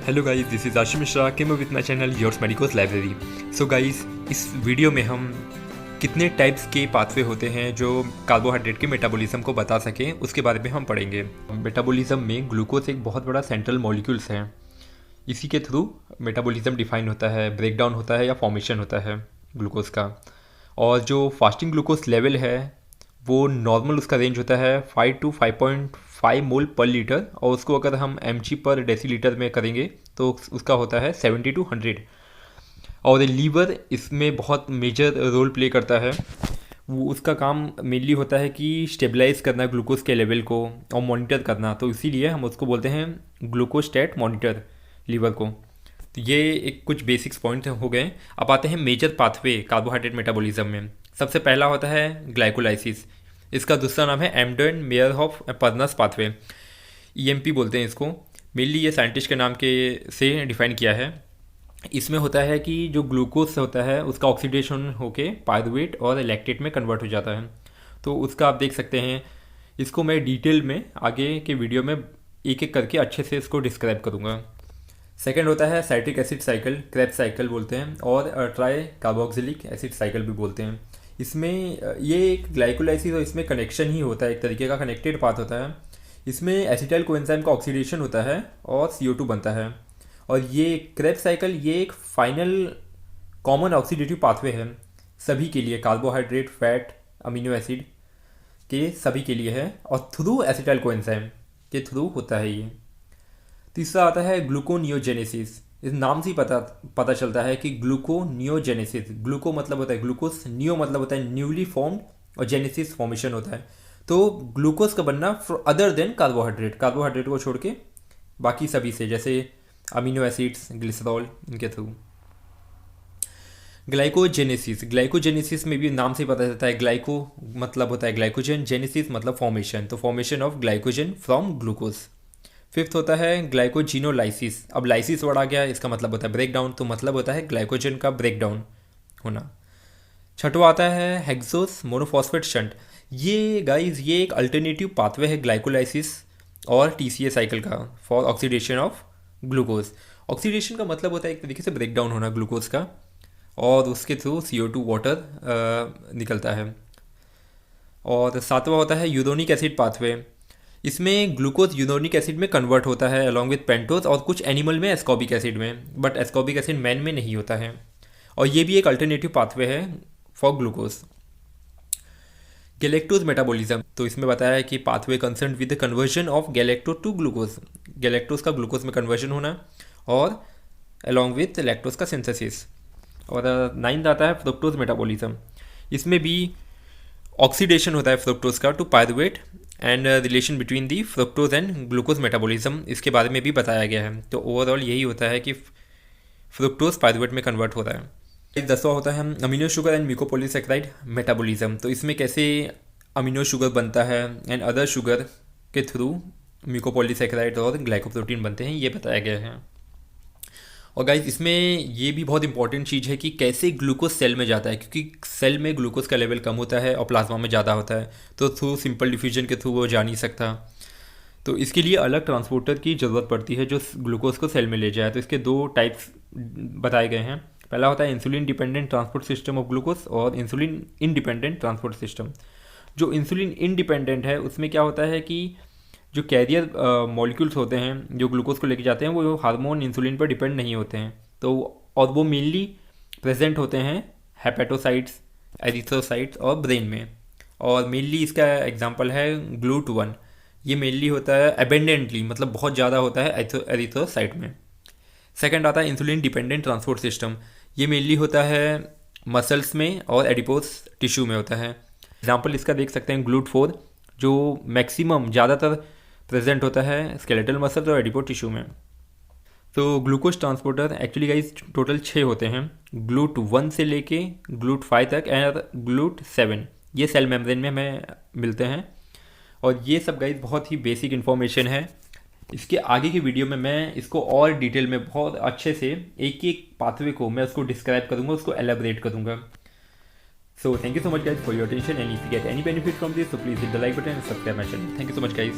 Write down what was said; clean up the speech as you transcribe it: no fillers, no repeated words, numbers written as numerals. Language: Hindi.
Hello guys, this is Ashish Mishra came with my channel yours medicos library. So guys, इस वीडियो में हम कितने टाइप्स के पाथवे होते हैं जो कार्बोहाइड्रेट के मेटाबॉलिज्म को बता सकें उसके बारे में हम पढ़ेंगे। मेटाबॉलिज्म में ग्लूकोज एक बहुत बड़ा सेंट्रल मॉलिक्यूल्स है। इसी के थ्रू मेटाबॉलिज्म डिफाइन होता है, ब्रेकडाउन होता है या फॉर्मेशन होता है ग्लूकोज का। और जो फास्टिंग ग्लूकोज लेवल है वो नॉर्मल उसका रेंज होता है 5 to 5.5 मोल पर लीटर, और उसको अगर हम mg पर डेसीलीटर में करेंगे तो उसका होता है 70 to 100। और लीवर इसमें बहुत मेजर रोल प्ले करता है। वो उसका काम मेनली होता है कि स्टेबलाइज करना ग्लूकोज के लेवल को और मॉनिटर करना, तो इसीलिए हम उसको बोलते हैं ग्लूकोस्टैट मॉनिटर लीवर को। तो ये एक कुछ बेसिक्स पॉइंट हो गए। अब आते हैं मेजर पाथवे कार्बोहाइड्रेट मेटाबॉलिज्म में। सबसे पहला होता है ग्लाइकोलाइसिस। इसका दूसरा नाम है एम्डन मेयरहॉफ पर्नस पाथवे, EMP बोलते हैं इसको। मेनली ये साइंटिस्ट के नाम के से डिफाइन किया है। इसमें होता है कि जो ग्लूकोज होता है उसका ऑक्सीडेशन होके पायरुवेट और लैक्टेट में कन्वर्ट हो जाता है। तो उसका आप देख सकते हैं। इसको मैं डिटेल में आगे के वीडियो में एक एक करके अच्छे से इसको डिस्क्राइब करूँगा। सेकेंड होता है citric acid cycle, Krebs cycle बोलते हैं, और ट्राई कार्बोक्सिलिक एसिड साइकिल भी बोलते हैं। इसमें ये एक ग्लाइकोलाइसिस और इसमें कनेक्शन ही होता है, एक तरीके का कनेक्टेड पाथ होता है। इसमें एसिटाइल कोएंजाइम का ऑक्सीडेशन होता है और CO2 बनता है। और ये क्रेब्स साइकिल ये एक फाइनल कॉमन ऑक्सीडेटिव पाथवे है सभी के लिए, कार्बोहाइड्रेट, फैट, अमीनो एसिड के सभी के लिए है, और थ्रू एसिटाइल कोएंजाइम के थ्रू होता है ये। तीसरा आता है ग्लूकोनियोजेनेसिस। इस नाम से ही पता चलता है कि ग्लूकोनियोजेनेसिस, ग्लूको मतलब होता है ग्लूकोज, नियो मतलब होता है न्यूली फॉर्म्ड, और जेनेसिस फॉर्मेशन होता है। तो ग्लूकोज का बनना अदर देन कार्बोहाइड्रेट, कार्बोहाइड्रेट को छोड़ के बाकी सभी से, जैसे अमीनो एसिड्स, ग्लिसरॉल, इनके थ्रू। ग्लाइकोजेनेसिस, ग्लाइकोजेनेसिस में भी नाम से पता चलता है, ग्लाइको मतलब होता है ग्लाइकोजन, जेनेसिस मतलब फॉर्मेशन, तो formation of glycogen from glucose. Fifth होता है ग्लाइकोजिनोलाइसिस। अब लाइसिस वर्ड आ गया, इसका मतलब होता है ब्रेकडाउन, तो मतलब होता है ग्लाइकोजन का ब्रेकडाउन होना। छठवा आता है हेक्सोस मोनोफॉस्फेट शंट। ये गाइस ये एक अल्टरनेटिव पाथवे है ग्लाइकोलाइसिस और TCA साइकिल का for oxidation of glucose. Oxidation का मतलब होता है एक तरीके से ब्रेकडाउन होना ग्लूकोज का, और उसके थ्रू CO2 वाटर निकलता है। और सातवां होता है यूरोनिक एसिड पाथवे। इसमें ग्लूकोज यूरोनिक एसिड में कन्वर्ट होता है अलॉन्ग विथ पेंटोज, और कुछ एनिमल में एस्कॉर्बिक एसिड में, बट एस्कॉर्बिक एसिड मैन में नहीं होता है। और ये भी एक अल्टरनेटिव पाथवे है फॉर ग्लूकोज। गैलेक्टोज मेटाबॉलिज्म, तो इसमें बताया है कि pathway concern with the conversion of galactose to glucose, galactose का ग्लूकोज में कन्वर्जन होना, और अलॉन्ग विथ लैक्टोज का सिंथेसिस। और नाइन्थ आता है फ्रुक्टोज मेटाबॉलिज्म। इसमें भी ऑक्सीडेशन होता है फ्रुक्टोज का to pyruvate, and relation between the fructose and glucose metabolism इसके बारे में भी बताया गया है। तो ओवरऑल यही होता है कि फ्रुक्टोज पायरुवेट में कन्वर्ट होता है। 10वां होता है amino sugar and mucopolysaccharide metabolism. तो इसमें कैसे अमीनो शुगर बनता है एंड अदर शुगर के थ्रू म्यूकोपॉलीसेकेराइड और ग्लाइकोप्रोटीन बनते हैं, ये बताया गया है। और गाइस इसमें ये भी बहुत इंपॉर्टेंट चीज़ है कि कैसे ग्लूकोज सेल में जाता है, क्योंकि सेल में ग्लूकोज का लेवल कम होता है और प्लाज्मा में ज़्यादा होता है, तो थ्रू सिंपल डिफ्यूजन के थ्रू वो जा नहीं सकता। तो इसके लिए अलग ट्रांसपोर्टर की ज़रूरत पड़ती है जो ग्लूकोज को सेल में ले जाए। तो इसके दो टाइप्स बताए गए हैं। पहला होता है insulin dependent transport system of glucose, और इंसुलिन इंडिपेंडेंट ट्रांसपोर्ट सिस्टम। जो इंसुलिन इंडिपेंडेंट है उसमें क्या होता है कि जो कैरियर मॉलिक्यूल्स होते हैं जो ग्लूकोज को लेके जाते हैं वो हार्मोन इंसुलिन पर डिपेंड नहीं होते हैं, तो और वो मेनली प्रेजेंट होते हैं हेपेटोसाइट्स, एरिथ्रोसाइट्स और ब्रेन में। और मेनली इसका एग्जांपल है GLUT1। ये मेनली होता है एबेंडेंटली, मतलब बहुत ज़्यादा होता है एरिथ्रोसाइट में। सेकंड आता है इंसुलिन डिपेंडेंट ट्रांसपोर्ट सिस्टम। ये मेनली होता है मसल्स में और एडिपोज टिश्यू में होता है। एग्जाम्पल इसका देख सकते हैं GLUT4, जो मैक्सिमम ज़्यादातर प्रेजेंट होता है स्केलेटल मसल और एडिपो टिश्यू में। तो glucose transporter actually guys total 6 होते हैं, GLUT1 से लेके GLUT5 तक और GLUT7। ये सेल मेम्ब्रेन में हमें मिलते हैं। और ये सब गाइस बहुत ही बेसिक इन्फॉर्मेशन है। इसके आगे की वीडियो में मैं इसको और डिटेल में बहुत अच्छे से एक एक पाथवे को मैं उसको डिस्क्राइब करूँगा, उसको एलेबरेट करूँगा। So thank you so much guys for your attention, and if you get any benefit from this, so please hit the like button and subscribe my channel. Thank you so much guys.